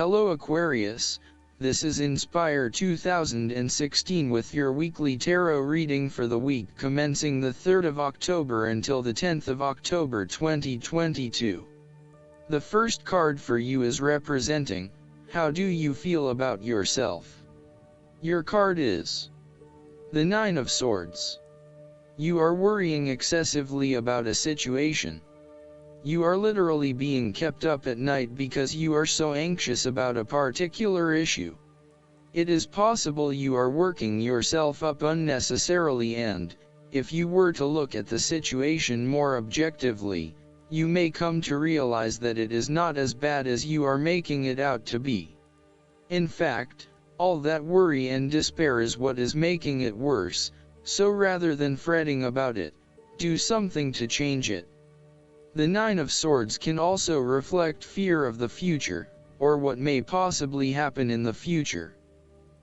Hello Aquarius, this is Inspire 2016 with your weekly tarot reading for the week commencing the 3rd of October until the 10th of October 2022. The first card for you is representing, how do you feel about yourself? Your card is the Nine of Swords. You are worrying excessively about a situation. You are literally being kept up at night because you are so anxious about a particular issue. It is possible you are working yourself up unnecessarily, and, if you were to look at the situation more objectively, you may come to realize that it is not as bad as you are making it out to be. In fact, all that worry and despair is what is making it worse, so rather than fretting about it, do something to change it. The Nine of Swords can also reflect fear of the future, or what may possibly happen in the future.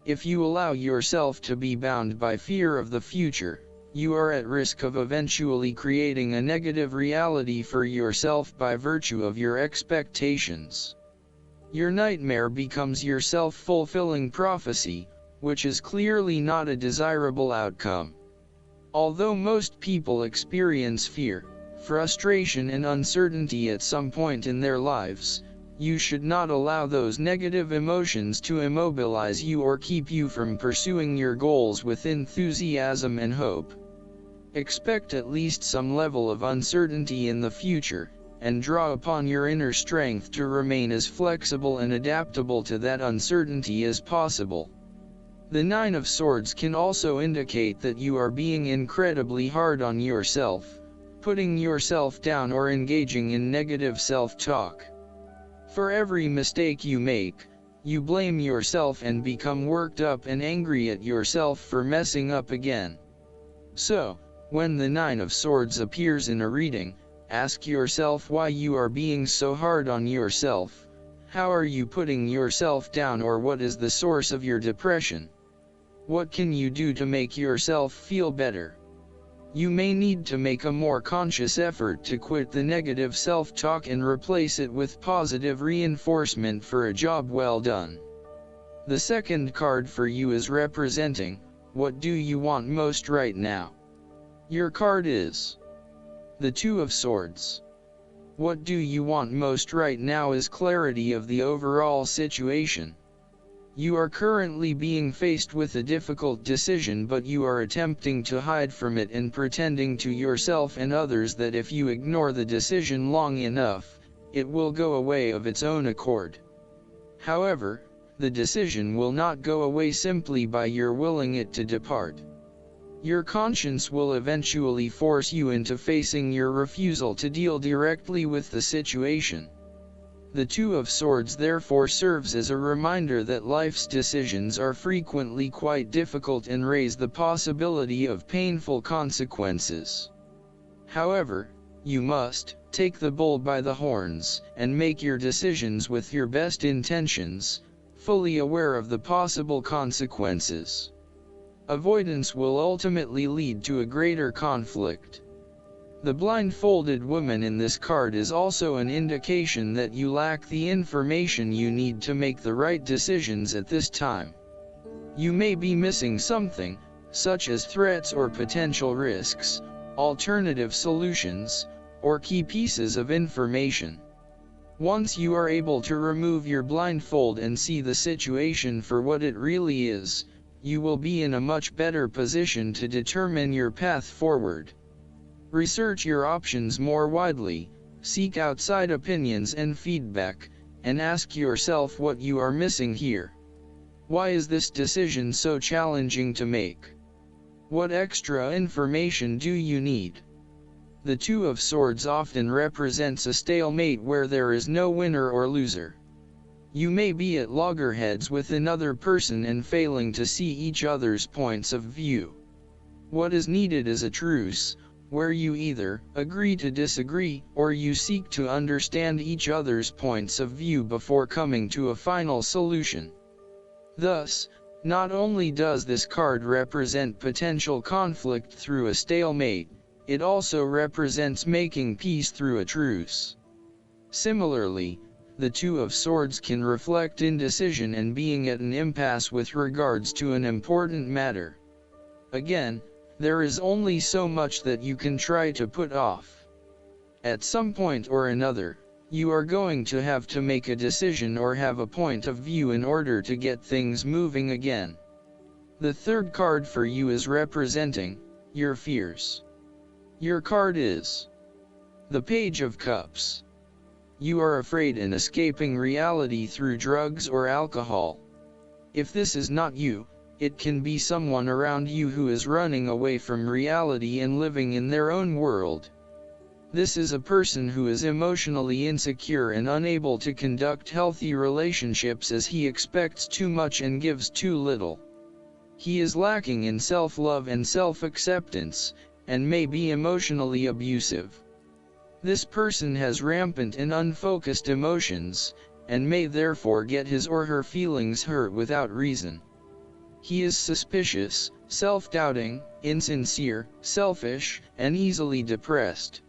If you allow yourself to be bound by fear of the future, you are at risk of eventually creating a negative reality for yourself by virtue of your expectations. Your nightmare becomes your self-fulfilling prophecy, which is clearly not a desirable outcome. Although most people experience fear, frustration and uncertainty at some point in their lives, you should not allow those negative emotions to immobilize you or keep you from pursuing your goals with enthusiasm and hope. Expect at least some level of uncertainty in the future, and draw upon your inner strength to remain as flexible and adaptable to that uncertainty as possible. The Nine of Swords can also indicate that you are being incredibly hard on yourself, putting yourself down or engaging in negative self-talk. For every mistake you make, you blame yourself and become worked up and angry at yourself for messing up again. So, when the Nine of Swords appears in a reading, ask yourself why you are being so hard on yourself. How are you putting yourself down, or what is the source of your depression? What can you do to make yourself feel better? You may need to make a more conscious effort to quit the negative self-talk and replace it with positive reinforcement for a job well done. The second card for you is representing, what do you want most right now? Your card is the Two of Swords. What do you want most right now is clarity of the overall situation. You are currently being faced with a difficult decision, but you are attempting to hide from it and pretending to yourself and others that if you ignore the decision long enough, it will go away of its own accord. However, the decision will not go away simply by your willing it to depart. Your conscience will eventually force you into facing your refusal to deal directly with the situation. The Two of Swords therefore serves as a reminder that life's decisions are frequently quite difficult and raise the possibility of painful consequences. However, you must take the bull by the horns and make your decisions with your best intentions, fully aware of the possible consequences. Avoidance will ultimately lead to a greater conflict. The blindfolded woman in this card is also an indication that you lack the information you need to make the right decisions at this time. You may be missing something, such as threats or potential risks, alternative solutions, or key pieces of information. Once you are able to remove your blindfold and see the situation for what it really is, you will be in a much better position to determine your path forward. Research your options more widely, seek outside opinions and feedback, and ask yourself what you are missing here. Why is this decision so challenging to make? What extra information do you need? The Two of Swords often represents a stalemate where there is no winner or loser. You may be at loggerheads with another person and failing to see each other's points of view. What is needed is a truce, where you either agree to disagree, or you seek to understand each other's points of view before coming to a final solution. Thus, not only does this card represent potential conflict through a stalemate, it also represents making peace through a truce. Similarly, the Two of Swords can reflect indecision and being at an impasse with regards to an important matter. Again, there is only so much that you can try to put off. At some point or another, you are going to have to make a decision or have a point of view in order to get things moving again. The third card for you is representing your fears. Your card is the Page of Cups. You are afraid in escaping reality through drugs or alcohol. If this is not you, it can be someone around you who is running away from reality and living in their own world. This is a person who is emotionally insecure and unable to conduct healthy relationships as he expects too much and gives too little. He is lacking in self-love and self-acceptance, and may be emotionally abusive. This person has rampant and unfocused emotions, and may therefore get his or her feelings hurt without reason. He is suspicious, self-doubting, insincere, selfish, and easily depressed.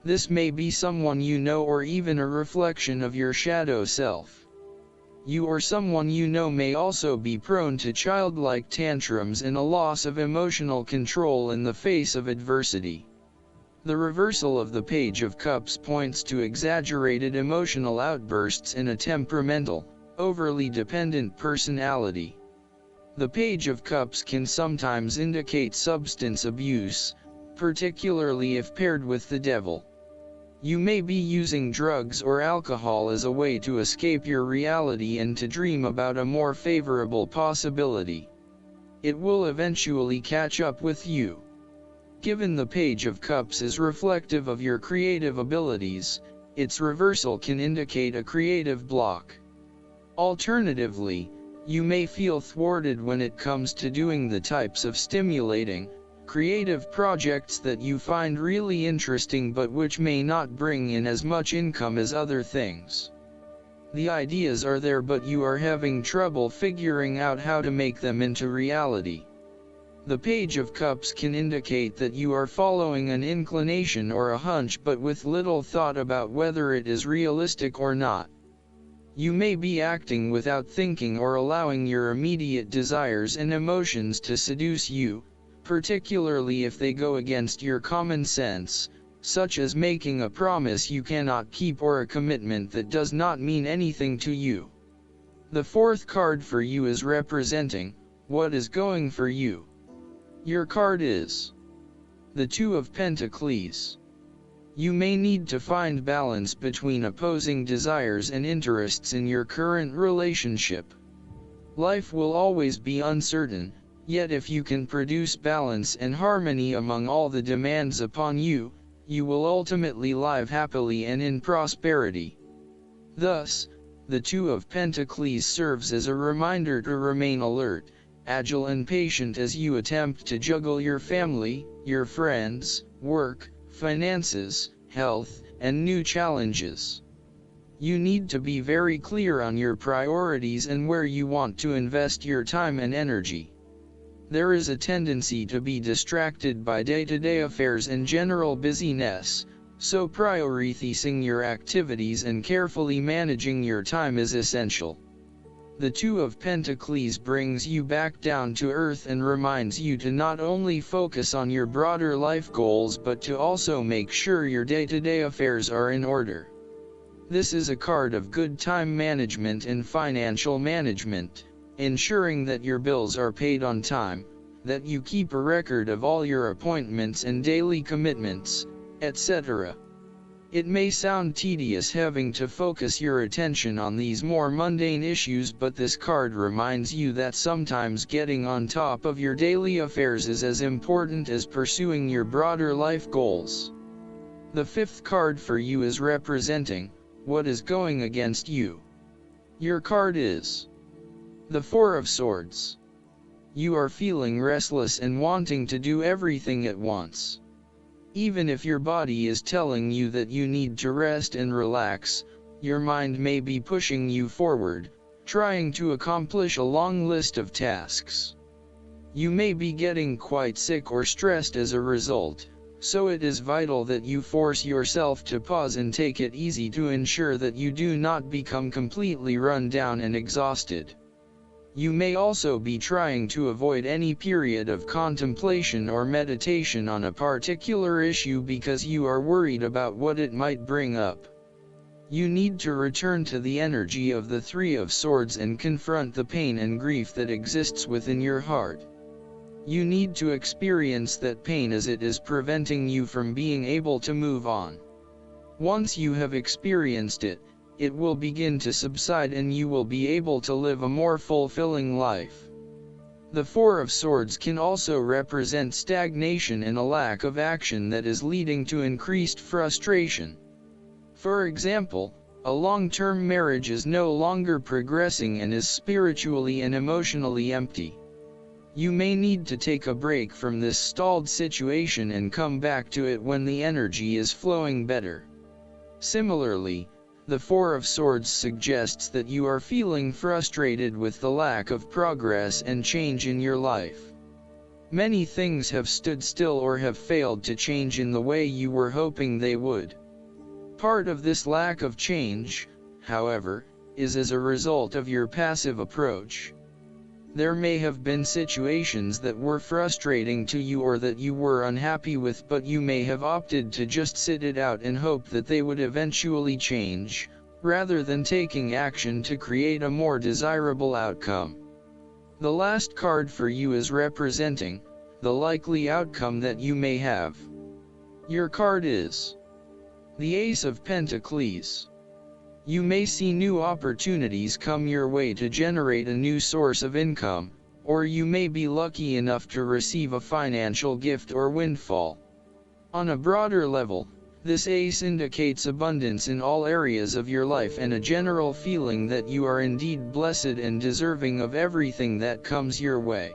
This may be someone you know or even a reflection of your shadow self. You or someone you know may also be prone to childlike tantrums and a loss of emotional control in the face of adversity. The reversal of the Page of Cups points to exaggerated emotional outbursts and a temperamental, overly dependent personality. The Page of Cups can sometimes indicate substance abuse, particularly if paired with the devil. You may be using drugs or alcohol as a way to escape your reality and to dream about a more favorable possibility. It will eventually catch up with you. Given the Page of Cups is reflective of your creative abilities, its reversal can indicate a creative block. Alternatively, you may feel thwarted when it comes to doing the types of stimulating, creative projects that you find really interesting but which may not bring in as much income as other things. The ideas are there but you are having trouble figuring out how to make them into reality. The Page of Cups can indicate that you are following an inclination or a hunch but with little thought about whether it is realistic or not. You may be acting without thinking or allowing your immediate desires and emotions to seduce you, particularly if they go against your common sense, such as making a promise you cannot keep or a commitment that does not mean anything to you. The fourth card for you is representing what is going for you. Your card is the Two of Pentacles. You may need to find balance between opposing desires and interests in your current relationship. Life will always be uncertain, yet if you can produce balance and harmony among all the demands upon you, you will ultimately live happily and in prosperity. Thus, the Two of Pentacles serves as a reminder to remain alert, agile and patient as you attempt to juggle your family, your friends, work, finances, health, and new challenges. You need to be very clear on your priorities and where you want to invest your time and energy. There is a tendency to be distracted by day-to-day affairs and general busyness, so prioritizing your activities and carefully managing your time is essential. The Two of Pentacles brings you back down to earth and reminds you to not only focus on your broader life goals but to also make sure your day-to-day affairs are in order. This is a card of good time management and financial management, ensuring that your bills are paid on time, that you keep a record of all your appointments and daily commitments, etc. It may sound tedious having to focus your attention on these more mundane issues, but this card reminds you that sometimes getting on top of your daily affairs is as important as pursuing your broader life goals. The fifth card for you is representing what is going against you. Your card is the Four of Swords. You are feeling restless and wanting to do everything at once. Even if your body is telling you that you need to rest and relax, your mind may be pushing you forward, trying to accomplish a long list of tasks. You may be getting quite sick or stressed as a result, So it is vital that you force yourself to pause and take it easy to ensure that you do not become completely run down and exhausted. You may also be trying to avoid any period of contemplation or meditation on a particular issue because you are worried about what it might bring up. You need to return to the energy of the Three of Swords and confront the pain and grief that exists within your heart. You need to experience that pain as it is preventing you from being able to move on. Once you have experienced it, it will begin to subside and you will be able to live a more fulfilling life. The Four of Swords can also represent stagnation and a lack of action that is leading to increased frustration. For example, a long-term marriage is no longer progressing and is spiritually and emotionally empty. You may need to take a break from this stalled situation and come back to it when the energy is flowing better. Similarly, the Four of Swords suggests that you are feeling frustrated with the lack of progress and change in your life. Many things have stood still or have failed to change in the way you were hoping they would. Part of this lack of change, however, is as a result of your passive approach. There may have been situations that were frustrating to you or that you were unhappy with, but you may have opted to just sit it out and hope that they would eventually change, rather than taking action to create a more desirable outcome. The last card for you is representing the likely outcome that you may have. Your card is the Ace of Pentacles. You may see new opportunities come your way to generate a new source of income, or you may be lucky enough to receive a financial gift or windfall. On a broader level, this ace indicates abundance in all areas of your life and a general feeling that you are indeed blessed and deserving of everything that comes your way.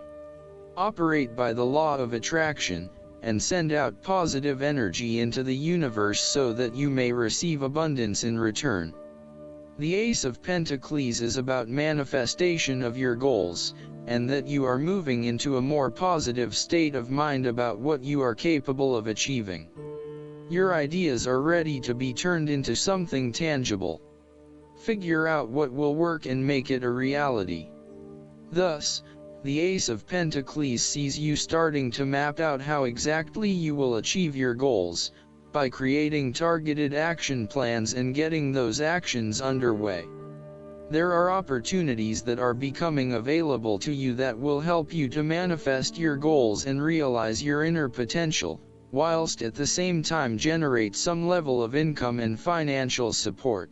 Operate by the law of attraction, and send out positive energy into the universe so that you may receive abundance in return. The Ace of Pentacles is about manifestation of your goals, and that you are moving into a more positive state of mind about what you are capable of achieving. Your ideas are ready to be turned into something tangible. Figure out what will work and make it a reality. Thus, the Ace of Pentacles sees you starting to map out how exactly you will achieve your goals, by creating targeted action plans and getting those actions underway. There are opportunities that are becoming available to you that will help you to manifest your goals and realize your inner potential, whilst at the same time generate some level of income and financial support.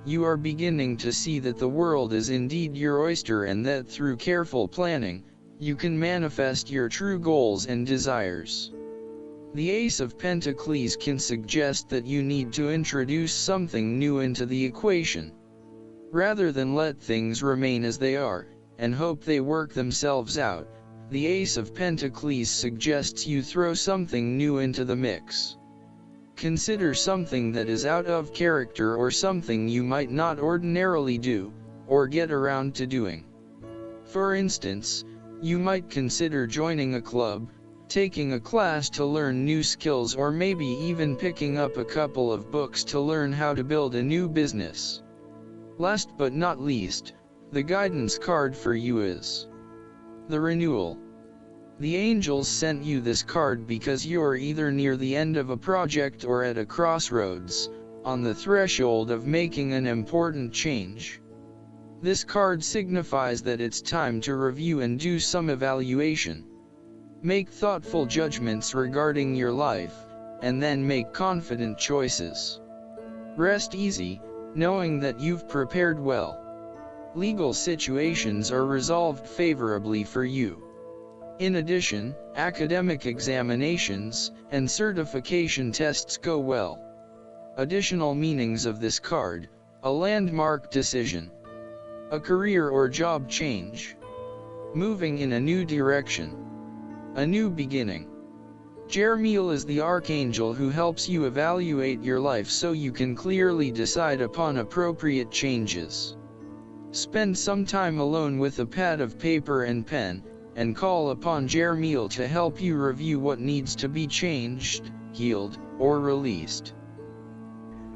You are beginning to see that the world is indeed your oyster and that through careful planning, you can manifest your true goals and desires. The Ace of Pentacles can suggest that you need to introduce something new into the equation. Rather than let things remain as they are, and hope they work themselves out, the Ace of Pentacles suggests you throw something new into the mix. Consider something that is out of character or something you might not ordinarily do, or get around to doing. For instance, you might consider joining a club, taking a class to learn new skills, or maybe even picking up a couple of books to learn how to build a new business. Last but not least, the guidance card for you is the Renewal. The angels sent you this card because you are either near the end of a project or at a crossroads, on the threshold of making an important change. This card signifies that it's time to review and do some evaluation. Make thoughtful judgments regarding your life, and then make confident choices. Rest easy, knowing that you've prepared well. Legal situations are resolved favorably for you. In addition, academic examinations and certification tests go well. Additional meanings of this card: a landmark decision, a career or job change, moving in a new direction, a new beginning. Jeremiel is the archangel who helps you evaluate your life so you can clearly decide upon appropriate changes. Spend some time alone with a pad of paper and pen, and call upon Jeremiel to help you review what needs to be changed, healed, or released.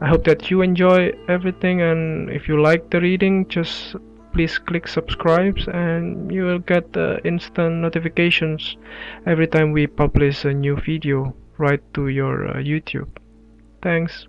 I hope that you enjoy everything, and if you like the reading, just please click subscribe and you will get instant notifications every time we publish a new video right to your YouTube. Thanks.